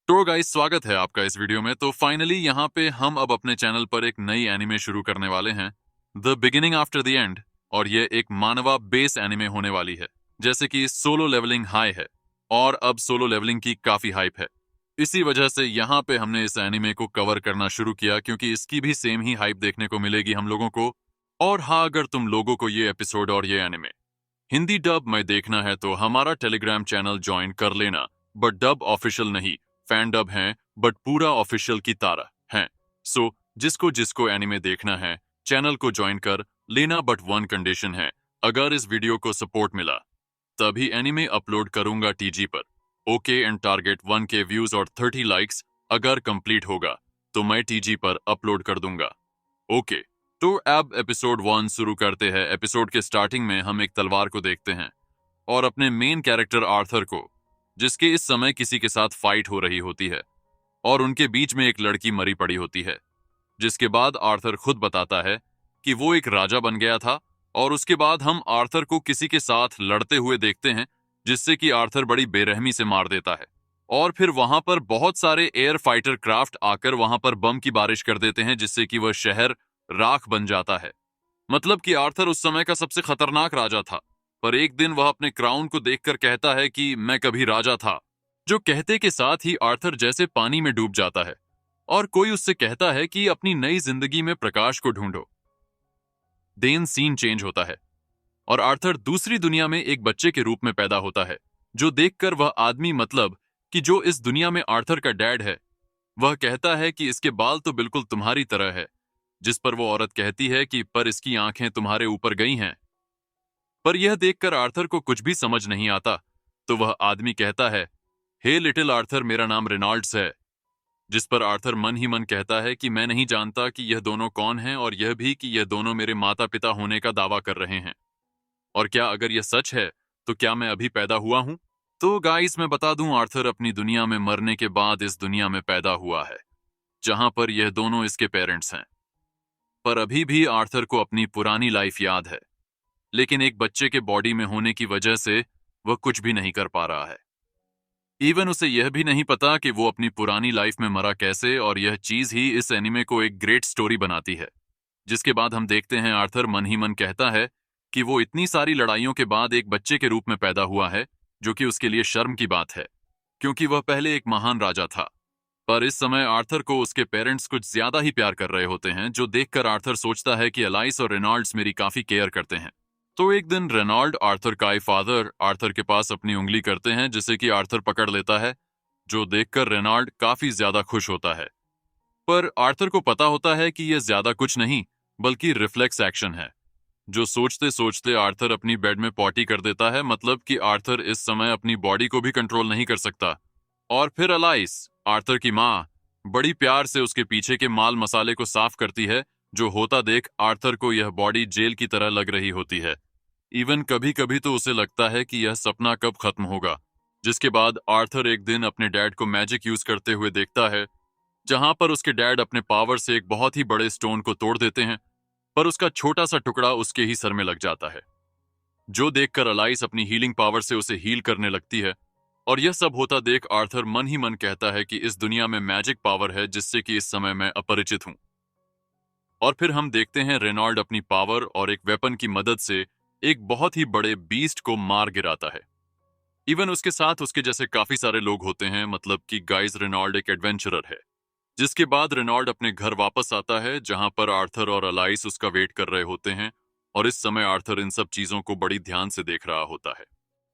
तो गाइस, स्वागत है आपका इस वीडियो में। तो फाइनली यहाँ पे हम अब अपने चैनल पर एक नई एनिमे शुरू करने वाले हैं, the beginning after the end. और ये एक मानवा बेस एनिमे होने वाली है। जैसे कि सोलो लेवलिंग हाई है और अब सोलो लेवलिंग की काफी हाइप है। इसी वजह से यहाँ पे हमने इस एनिमे को कवर करना शुरू किया, क्योंकि इसकी भी सेम ही हाइप देखने को मिलेगी हम लोगों को। और हाँ, अगर तुम लोगों को ये एपिसोड और ये एनिमे हिंदी डब में देखना है तो हमारा टेलीग्राम चैनल ज्वाइन कर लेना। बट डब ऑफिशियल नहीं, फैन डब हैं, बट पूरा ऑफिशियल की तरह हैं। सो जिसको जिसको एनिमे देखना है चैनल को ज्वाइन कर लेना। बट वन कंडीशन है, अगर इस वीडियो को सपोर्ट मिला तभी एनिमे अपलोड करूंगा टीजी पर। Okay, and target 1K views और 30 लाइक्स अगर कंप्लीट होगा तो मैं टीजी पर अपलोड कर दूंगा। ओके, तो अब एपिसोड 1 शुरू करते हैं। एपिसोड के स्टार्टिंग में हम एक तलवार को देखते हैं और अपने मेन कैरेक्टर आर्थर को, जिसके इस समय किसी के साथ फाइट हो रही होती है और उनके बीच में एक लड़की मरी पड़ी होती है। जिसके बाद आर्थर खुद बताता है कि वो एक राजा बन गया था। और उसके बाद हम आर्थर को किसी के साथ लड़ते हुए देखते हैं, जिससे कि आर्थर बड़ी बेरहमी से मार देता है। और फिर वहां पर बहुत सारे एयर फाइटर क्राफ्ट आकर वहां पर बम की बारिश कर देते हैं, जिससे कि वह शहर राख बन जाता है। मतलब कि आर्थर उस समय का सबसे खतरनाक राजा था। पर एक दिन वह अपने क्राउन को देखकर कहता है कि मैं कभी राजा था। जो कहते के साथ ही आर्थर जैसे पानी में डूब जाता है और कोई उससे कहता है कि अपनी नई जिंदगी में प्रकाश को ढूंढो। देन सीन चेंज होता है और आर्थर दूसरी दुनिया में एक बच्चे के रूप में पैदा होता है, जो देखकर वह आदमी, मतलब कि जो इस दुनिया में आर्थर का डैड है, वह कहता है कि इसके बाल तो बिल्कुल तुम्हारी तरह है। जिस पर वो औरत कहती है कि पर इसकी आंखें तुम्हारे ऊपर गई हैं। पर यह देखकर आर्थर को कुछ भी समझ नहीं आता। तो वह आदमी कहता है, हे लिटिल आर्थर, मेरा नाम रेनॉल्ड्स है। जिस पर आर्थर मन ही मन कहता है कि मैं नहीं जानता कि यह दोनों कौन हैं, और यह भी कि यह दोनों मेरे माता पिता होने का दावा कर रहे हैं। और क्या अगर यह सच है तो क्या मैं अभी पैदा हुआ हूं? तो गाइस, मैं बता दूं, आर्थर अपनी दुनिया में मरने के बाद इस दुनिया में पैदा हुआ है, जहां पर यह दोनों इसके पेरेंट्स हैं। पर अभी भी आर्थर को अपनी पुरानी लाइफ याद है, लेकिन एक बच्चे के बॉडी में होने की वजह से वह कुछ भी नहीं कर पा रहा है। इवन उसे यह भी नहीं पता कि वो अपनी पुरानी लाइफ में मरा कैसे। और यह चीज ही इस एनिमे को एक ग्रेट स्टोरी बनाती है। जिसके बाद हम देखते हैं आर्थर मन ही मन कहता है कि वो इतनी सारी लड़ाइयों के बाद एक बच्चे के रूप में पैदा हुआ है, जो कि उसके लिए शर्म की बात है, क्योंकि वह पहले एक महान राजा था। पर इस समय आर्थर को उसके पेरेंट्स कुछ ज्यादा ही प्यार कर रहे होते हैं, जो देखकर आर्थर सोचता है कि एलाइस और रेनॉल्ड्स मेरी काफी केयर करते हैं। तो एक दिन रेनॉल्ड आर्थर का फादर आर्थर के पास अपनी उंगली करते हैं, जिसे कि आर्थर पकड़ लेता है, जो देखकर रेनॉल्ड काफी ज्यादा खुश होता है। पर आर्थर को पता होता है कि यह ज्यादा कुछ नहीं बल्कि रिफ्लेक्स एक्शन है। जो सोचते सोचते आर्थर अपनी बेड में पॉटी कर देता है। मतलब कि आर्थर इस समय अपनी बॉडी को भी कंट्रोल नहीं कर सकता। और फिर एलाइस, आर्थर की माँ, बड़ी प्यार से उसके पीछे के माल मसाले को साफ करती है। जो होता देख आर्थर को यह बॉडी जेल की तरह लग रही होती है। इवन कभी कभी तो उसे लगता है कि यह सपना कब खत्म होगा। जिसके बाद आर्थर एक दिन अपने डैड को मैजिक यूज करते हुए देखता है, जहां पर उसके डैड अपने पावर से एक बहुत ही बड़े स्टोन को तोड़ देते हैं, पर उसका छोटा सा टुकड़ा उसके ही सर में लग जाता है। जो देखकर अलाइस अपनी हीलिंग पावर से उसे हील करने लगती है। और यह सब होता देख आर्थर मन ही मन कहता है कि इस दुनिया में मैजिक पावर है, जिससे कि इस समय मैं अपरिचित हूं। और फिर हम देखते हैं रेनॉल्ड अपनी पावर और एक वेपन की मदद से एक बहुत ही बड़े बीस्ट को मार गिराता है। इवन उसके साथ उसके जैसे काफी सारे लोग होते हैं। मतलब कि गाइस, रेनॉल्ड एक एडवेंचरर है। जिसके बाद रेनॉल्ड अपने घर वापस आता है, जहां पर आर्थर और अलाइस उसका वेट कर रहे होते हैं। और इस समय आर्थर इन सब चीजों को बड़ी ध्यान से देख रहा होता है।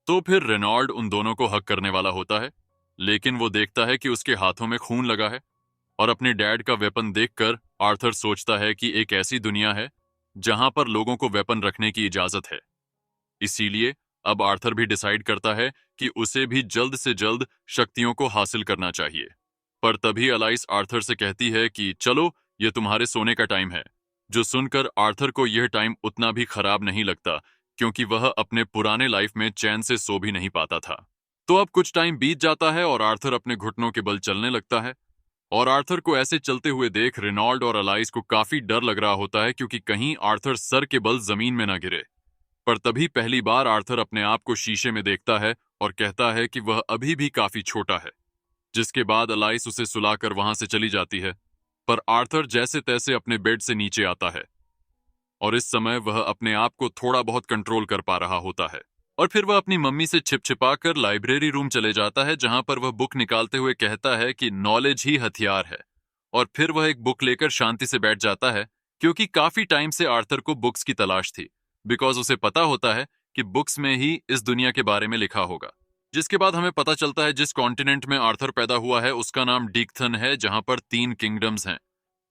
तो फिर रेनॉल्ड उन दोनों को हक करने वाला होता है, लेकिन वो देखता है कि उसके हाथों में खून लगा है। और अपने डैड का वेपन देखकर आर्थर सोचता है कि एक ऐसी दुनिया है जहां पर लोगों को वेपन रखने की इजाजत है। इसीलिए अब आर्थर भी डिसाइड करता है कि उसे भी जल्द से जल्द शक्तियों को हासिल करना चाहिए। पर तभी अलाइस आर्थर से कहती है कि चलो, ये तुम्हारे सोने का टाइम है। जो सुनकर आर्थर को यह टाइम उतना भी खराब नहीं लगता, क्योंकि वह अपने पुराने लाइफ में चैन से सो भी नहीं पाता था। तो अब कुछ टाइम बीत जाता है और आर्थर अपने घुटनों के बल चलने लगता है। और आर्थर को ऐसे चलते हुए देख रेनॉल्ड और अलाइस को काफी डर लग रहा होता है, क्योंकि कहीं आर्थर सर के बल जमीन में न गिरे। पर तभी पहली बार आर्थर अपने आप को शीशे में देखता है और कहता है कि वह अभी भी काफी छोटा है। जिसके बाद अलाइस उसे सुलाकर वहां से चली जाती है। पर आर्थर जैसे तैसे अपने बेड से नीचे आता है और इस समय वह अपने आप को थोड़ा बहुत कंट्रोल कर पा रहा होता है। और फिर वह अपनी मम्मी से छिप छिपा कर लाइब्रेरी रूम चले जाता है, जहां पर वह बुक निकालते हुए कहता है कि नॉलेज ही हथियार है। और फिर वह एक बुक लेकर शांति से बैठ जाता है, क्योंकि काफी टाइम से आर्थर को बुक्स की तलाश थी, बिकॉज उसे पता होता है कि बुक्स में ही इस दुनिया के बारे में लिखा होगा। जिसके बाद हमें पता चलता है जिस कॉन्टिनेंट में आर्थर पैदा हुआ है उसका नाम डीकथन है, जहां पर 3 किंगडम्स हैं।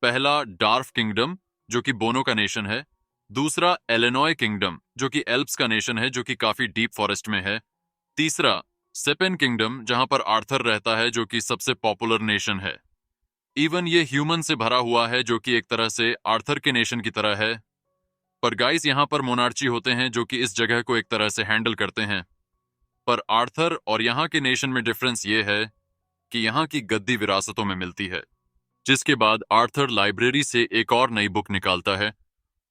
पहला डार्फ किंगडम, जो कि बोनो का नेशन है। दूसरा एलिनॉय किंगडम, जो कि एल्प्स का नेशन है, जो कि काफी डीप फॉरेस्ट में है। तीसरा सेपेन किंगडम, जहां पर आर्थर रहता है, जो कि सबसे पॉपुलर नेशन है। इवन ये ह्यूमन से भरा हुआ है, जो कि एक तरह से आर्थर के नेशन की तरह है। पर गाइस, यहाँ पर मोनार्ची होते हैं जो कि इस जगह को एक तरह से हैंडल करते हैं। पर आर्थर और यहाँ के नेशन में डिफरेंस ये है कि यहाँ की गद्दी विरासतों में मिलती है। जिसके बाद आर्थर लाइब्रेरी से एक और नई बुक निकालता है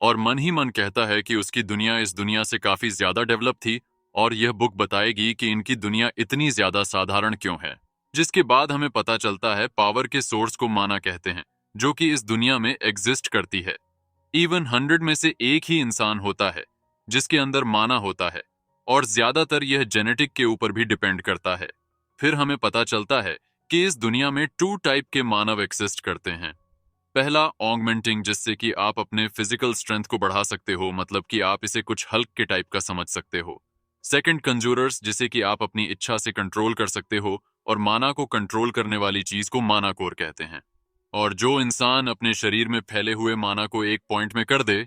और मन ही मन कहता है कि उसकी दुनिया इस दुनिया से काफी ज्यादा डेवलप थी और यह बुक बताएगी कि इनकी दुनिया इतनी ज्यादा साधारण क्यों है। जिसके बाद हमें पता चलता है पावर के सोर्स को माना कहते हैं, जो कि इस दुनिया में एग्जिस्ट करती है। इवन 100 में से एक ही इंसान होता है जिसके अंदर माना होता है, और ज्यादातर यह जेनेटिक के ऊपर भी डिपेंड करता है। फिर हमें पता चलता है कि इस दुनिया में 2 टाइप के मानव एक्सिस्ट करते हैं। पहला ऑगमेंटिंग, जिससे कि आप अपने फिजिकल स्ट्रेंथ को बढ़ा सकते हो, मतलब कि आप इसे कुछ हल्क के टाइप का समझ सकते हो। सेकंड कंजूरर्स, जिसे कि आप अपनी इच्छा से कंट्रोल कर सकते हो, और माना को कंट्रोल करने वाली चीज को माना कोर कहते हैं। और जो इंसान अपने शरीर में फैले हुए माना को एक पॉइंट में कर दे,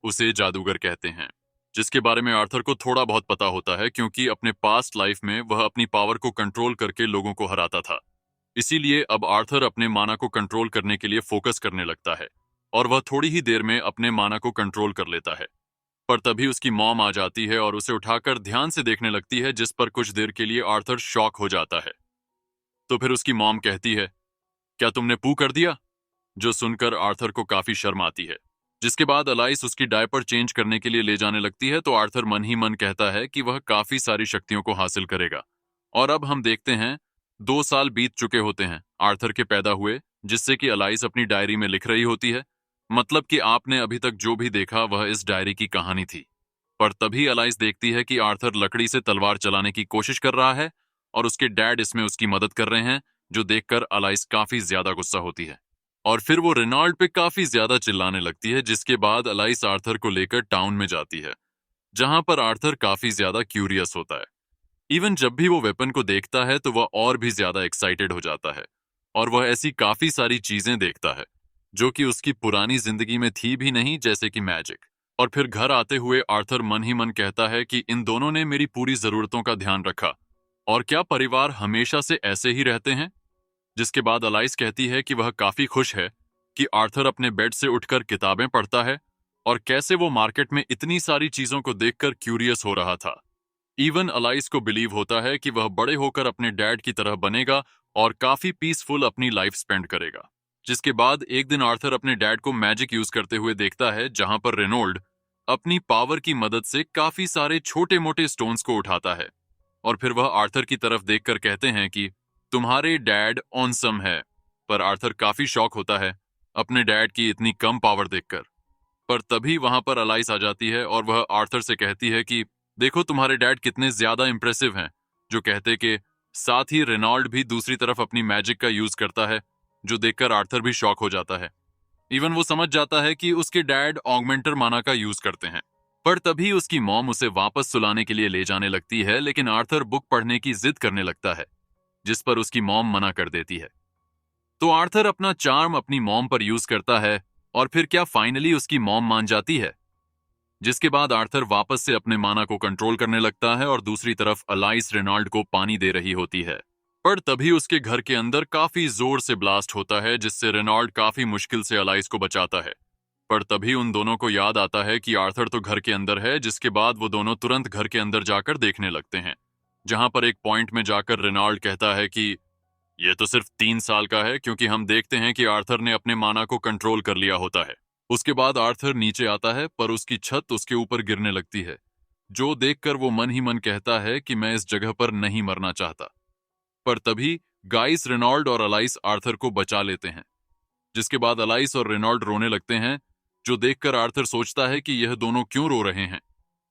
उसे जादूगर कहते हैं। जिसके बारे में आर्थर को थोड़ा बहुत पता होता है, क्योंकि अपने पास्ट लाइफ में वह अपनी पावर को कंट्रोल करके लोगों को हराता था। इसीलिए अब आर्थर अपने माना को कंट्रोल करने के लिए फोकस करने लगता है और वह थोड़ी ही देर में अपने माना को कंट्रोल कर लेता है। पर तभी उसकी मॉम आ जाती है और उसे उठाकर ध्यान से देखने लगती है, जिस पर कुछ देर के लिए आर्थर शॉक हो जाता है। तो फिर उसकी मॉम कहती है, क्या तुमने पू कर दिया? जो सुनकर आर्थर को काफी शर्म आती है। जिसके बाद अलाइस उसकी डायपर चेंज करने के लिए ले जाने लगती है, तो आर्थर मन ही मन कहता है कि वह काफी सारी शक्तियों को हासिल करेगा। और अब हम देखते हैं 2 साल बीत चुके होते हैं आर्थर के पैदा हुए, जिससे कि अलाइस अपनी डायरी में लिख रही होती है। मतलब कि आपने अभी तक जो भी देखा वह इस डायरी की कहानी थी। पर तभी अलाइस देखती है कि आर्थर लकड़ी से तलवार चलाने की कोशिश कर रहा है और उसके डैड इसमें उसकी मदद कर रहे हैं, जो देखकर अलाइस काफी ज्यादा गुस्सा होती है। और फिर वो रेनॉल्ड पे काफी ज्यादा चिल्लाने लगती है। जिसके बाद अलाइस आर्थर को लेकर टाउन में जाती है, जहां पर आर्थर काफी ज्यादा क्यूरियस होता है। इवन जब भी वो वेपन को देखता है तो वह और भी ज्यादा एक्साइटेड हो जाता है और वह ऐसी काफी सारी चीजें देखता है जो कि उसकी पुरानी जिंदगी में थी भी नहीं, जैसे कि मैजिक। और फिर घर आते हुए आर्थर मन ही मन कहता है कि इन दोनों ने मेरी पूरी जरूरतों का ध्यान रखा, और क्या परिवार हमेशा से ऐसे ही रहते हैं? जिसके बाद अलाइस कहती है कि वह काफी खुश है कि आर्थर अपने बेड से उठकर किताबें पढ़ता है और कैसे वो मार्केट में इतनी सारी चीजों को देखकर क्यूरियस हो रहा था। इवन अलाइस को बिलीव होता है कि वह बड़े होकर अपने डैड की तरह बनेगा और काफी पीसफुल अपनी लाइफ स्पेंड करेगा। जिसके बाद एक दिन आर्थर अपने डैड को मैजिक यूज करते हुए देखता है, जहां पर रेनोल्ड अपनी पावर की मदद से काफी सारे छोटे मोटे स्टोन्स को उठाता है। और फिर वह आर्थर की तरफ देखकर कहते हैं कि तुम्हारे डैड ऑनसम है। पर आर्थर काफी शॉक होता है अपने डैड की इतनी कम पावर देखकर। पर तभी वहां पर अलाइस आ जाती है और वह आर्थर से कहती है कि देखो तुम्हारे डैड कितने ज्यादा इंप्रेसिव हैं। जो कहते कि साथ ही रेनॉल्ड भी दूसरी तरफ अपनी मैजिक का यूज करता है, जो देखकर आर्थर भी शॉक हो जाता है। इवन वो समझ जाता है कि उसके डैड ऑगमेंटर माना का यूज करते हैं। पर तभी उसकी मॉम उसे वापस सुलाने के लिए ले जाने लगती है, लेकिन आर्थर बुक पढ़ने की जिद करने लगता है, जिस पर उसकी मॉम मना कर देती है। तो आर्थर अपना चार्म अपनी मॉम पर यूज करता है और फिर क्या फाइनली उसकी मॉम मान जाती है। जिसके बाद आर्थर वापस से अपने माना को कंट्रोल करने लगता है और दूसरी तरफ अलाइस रेनॉल्ड को पानी दे रही होती है। पर तभी उसके घर के अंदर काफी जोर से ब्लास्ट होता है, जिससे रेनॉल्ड काफी मुश्किल से अलाइस को बचाता है। पर तभी उन दोनों को याद आता है कि आर्थर तो घर के अंदर है। जिसके बाद वो दोनों तुरंत घर के अंदर जाकर देखने लगते हैं, जहां पर एक पॉइंट में जाकर रेनॉल्ड कहता है कि ये तो सिर्फ 3 साल का है, क्योंकि हम देखते हैं कि आर्थर ने अपने माना को कंट्रोल कर लिया होता है। उसके बाद आर्थर नीचे आता है, पर उसकी छत उसके ऊपर गिरने लगती है, जो देखकर वो मन ही मन कहता है कि मैं इस जगह पर नहीं मरना चाहता। पर तभी गाइस, रेनॉल्ड और अलाइस आर्थर को बचा लेते हैं, जिसके बाद अलाइस और रेनॉल्ड रोने लगते हैं, जो देखकर आर्थर सोचता है कि यह दोनों क्यों रो रहे हैं।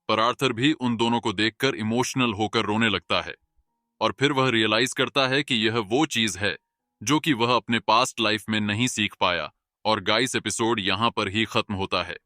पर आर्थर भी उन दोनों को देखकर इमोशनल होकर रोने लगता है और फिर वह रियलाइज करता है कि यह वो चीज है जो कि वह अपने पास्ट लाइफ में नहीं सीख पाया। और गाइस, एपिसोड यहां पर ही खत्म होता है।